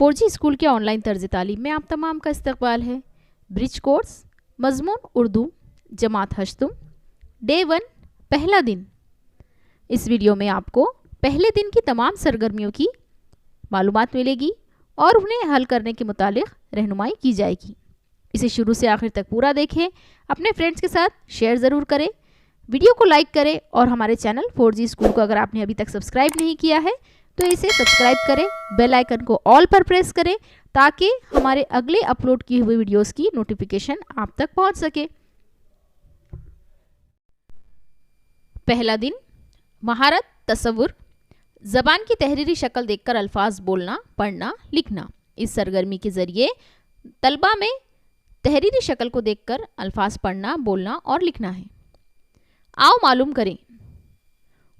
4G school के online तर्ज तालीम में आप तमाम का इस्तकबाल है। ब्रिज कोर्स मज़मून उर्दू जमात हश्तुम डे 1 पहला दिन। इस वीडियो में आपको पहले दिन की तमाम सरगर्मियों की मालूमात मिलेगी और उन्हें हल करने के मुतालिक रहनुमाई की जाएगी। इसे शुरू से आखिर तक पूरा देखें, अपने फ्रेंड्स के साथ शेयर ज़रूर करें, वीडियो को लाइक करें और हमारे चैनल 4G स्कूल को अगर आपने अभी तक सब्सक्राइब नहीं किया है तो इसे सब्सक्राइब करें, बेल आइकन को ऑल पर प्रेस करें ताकि हमारे अगले अपलोड किए हुए वीडियोस की नोटिफिकेशन आप तक पहुंच सके। पहला दिन महारत तसव्वुर, ज़बान की तहरीरी शक्ल देखकर अल्फाज बोलना, पढ़ना, लिखना। इस सरगर्मी के ज़रिए तलबा में तहरीरी शक्ल को देखकर अल्फाज पढ़ना, बोलना और लिखना है। आओ मालूम करें।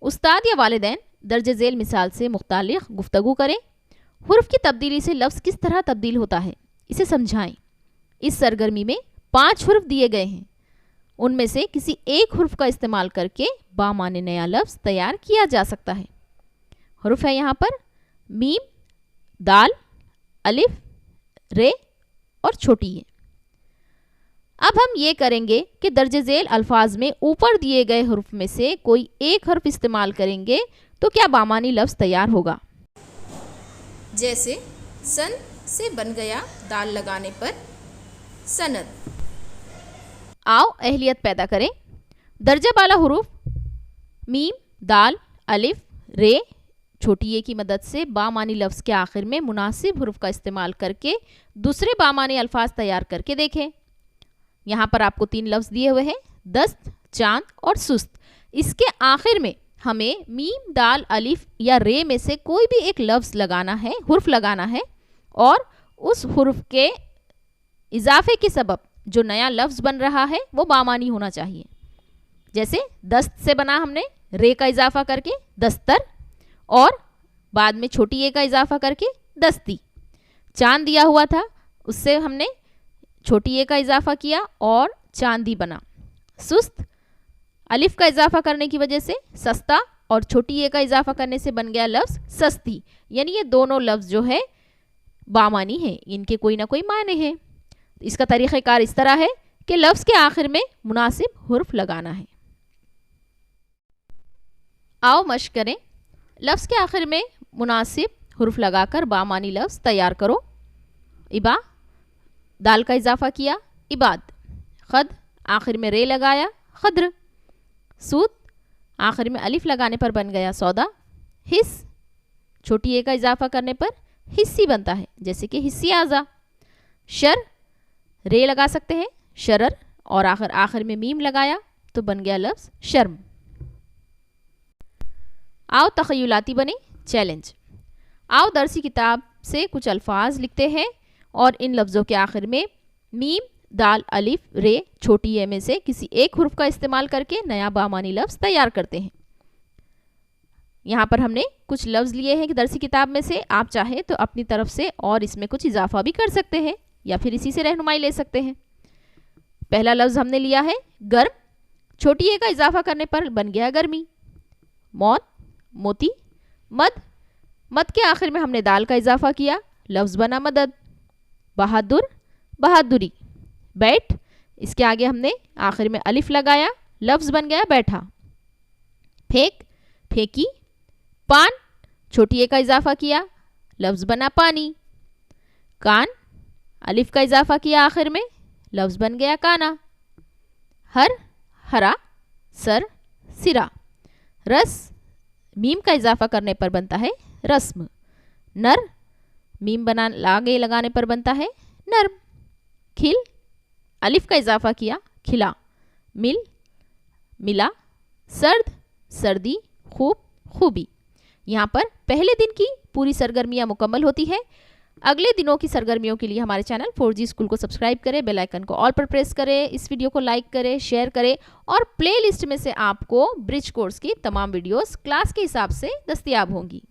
उस्ताद या वालिदैन दर्जे झेल मिसाल से मुख्तलिफ गुफ्तगू करें। हुर्फ की तब्दीली से लफ्ज़ किस तरह तब्दील होता है इसे समझाएं। इस सरगर्मी में 5 हुर्फ दिए गए हैं, उनमें से किसी एक हुर्फ का इस्तेमाल करके बामाने नया लफ्ज़ तैयार किया जा सकता है। हुर्फ है यहाँ पर मीम, दाल, अलिफ, रे और छोटी है। अब हम ये करेंगे कि दर्जे झेल अल्फाज में ऊपर दिए गए हुर्फ में से कोई एक हर्फ इस्तेमाल करेंगे तो क्या बामानी लफ्ज़ तैयार होगा। जैसे सन से बन गया दाल लगाने पर सनद। आओ अहलियत पैदा करें। दर्जा बाला हुरूफ मीम, दाल, अलिफ, रे, छोटी ए की मदद से बामानी लफ्ज़ के आखिर में मुनासिब हुरूफ का इस्तेमाल करके दूसरे बामानी अल्फाज तैयार करके देखें। यहाँ पर आपको 3 लफ्ज़ दिए हुए हैं, दस्त, चांद और सुस्त। इसके आखिर में हमें मीम, दाल, अलिफ या रे में से कोई भी एक लफ्ज़ लगाना है, हुर्फ लगाना है और उस हुर्फ के इजाफे के सबब जो नया लफ्ज़ बन रहा है वो बामानी होना चाहिए। जैसे दस्त से बना हमने रे का इजाफा करके दस्तर और बाद में छोटी ए का इजाफा करके दस्ती। चांद दिया हुआ था, उससे हमने छोटी ए का इजाफा किया और चांदी बना। सुस्त अलिफ का इजाफा करने की वजह से सस्ता और छोटी ए का इजाफा करने से बन गया लफ्ज़ सस्ती। यानी ये दोनों लफ्ज़ जो है बामानी है, इनके कोई ना कोई मायने हैं। इसका तरीक़ाकार इस तरह है कि लफ्ज़ के आखिर में मुनासिब हुर्फ लगाना है। आओ मश्क करें। लफ्ज़ के आखिर में मुनासिब हुर्फ लगाकर बामानी लफ्ज़ तैयार करो। इबा, दाल का इजाफा किया इबाद। खद, आखिर में रे लगाया खद्र। सूद, आखिर में अलिफ लगाने पर बन गया सौदा। हिस, छोटी ए का इजाफा करने पर हिस्सी बनता है, जैसे कि हिस्सी आज़ा। शर, रे लगा सकते हैं शरर और आखिर में मीम लगाया तो बन गया लफ्ज़ शर्म। आओ तख़य्युलाती बने। चैलेंज। आओ दरसी किताब से कुछ अल्फाज लिखते हैं और इन लफ्ज़ों के आखिर में मीम, दाल, अलिफ, रे, छोटी ए में से किसी एक हुर्फ का इस्तेमाल करके नया बामानी लफ्ज़ तैयार करते हैं। यहाँ पर हमने कुछ लफ्ज़ लिए हैं कि दरसी किताब में से, आप चाहे तो अपनी तरफ से और इसमें कुछ इजाफा भी कर सकते हैं या फिर इसी से रहनुमाई ले सकते हैं। पहला लफ्ज़ हमने लिया है गर्म, छोटी ए का इजाफा करने पर बन गया गर्मी। मौत, मोती। मद, मद के आखिर में हमने दाल का इजाफा किया, लफ्ज़ बना मदद। बहादुर, बहादुरी। बैठ, इसके आगे हमने आखिर में अलिफ लगाया, लफ्ज़ बन गया बैठा। फेंक, फेंकी। पान, छोटी ए का इजाफा किया, लफ्ज़ बना पानी। कान, अलिफ का इजाफा किया आखिर में, लफ्ज़ बन गया काना। हर, हरा। सर, सिरा। रस, मीम का इजाफा करने पर बनता है रस्म। नर, मीम बना आगे लगाने पर बनता है नर्म। खिल, अलिफ का इजाफा किया खिला। मिल, मिला। सर्द, सर्दी। खूब, खूबी। यहाँ पर पहले दिन की पूरी सरगर्मियाँ मुकम्मल होती है। अगले दिनों की सरगर्मियों के लिए हमारे चैनल 4G स्कूल को सब्सक्राइब करें, बेल आइकन को ऑल पर प्रेस करें, इस वीडियो को लाइक करें, शेयर करें और प्ले लिस्ट में से आपको ब्रिज कोर्स की तमाम वीडियोस क्लास के हिसाब से दस्तयाब होंगी।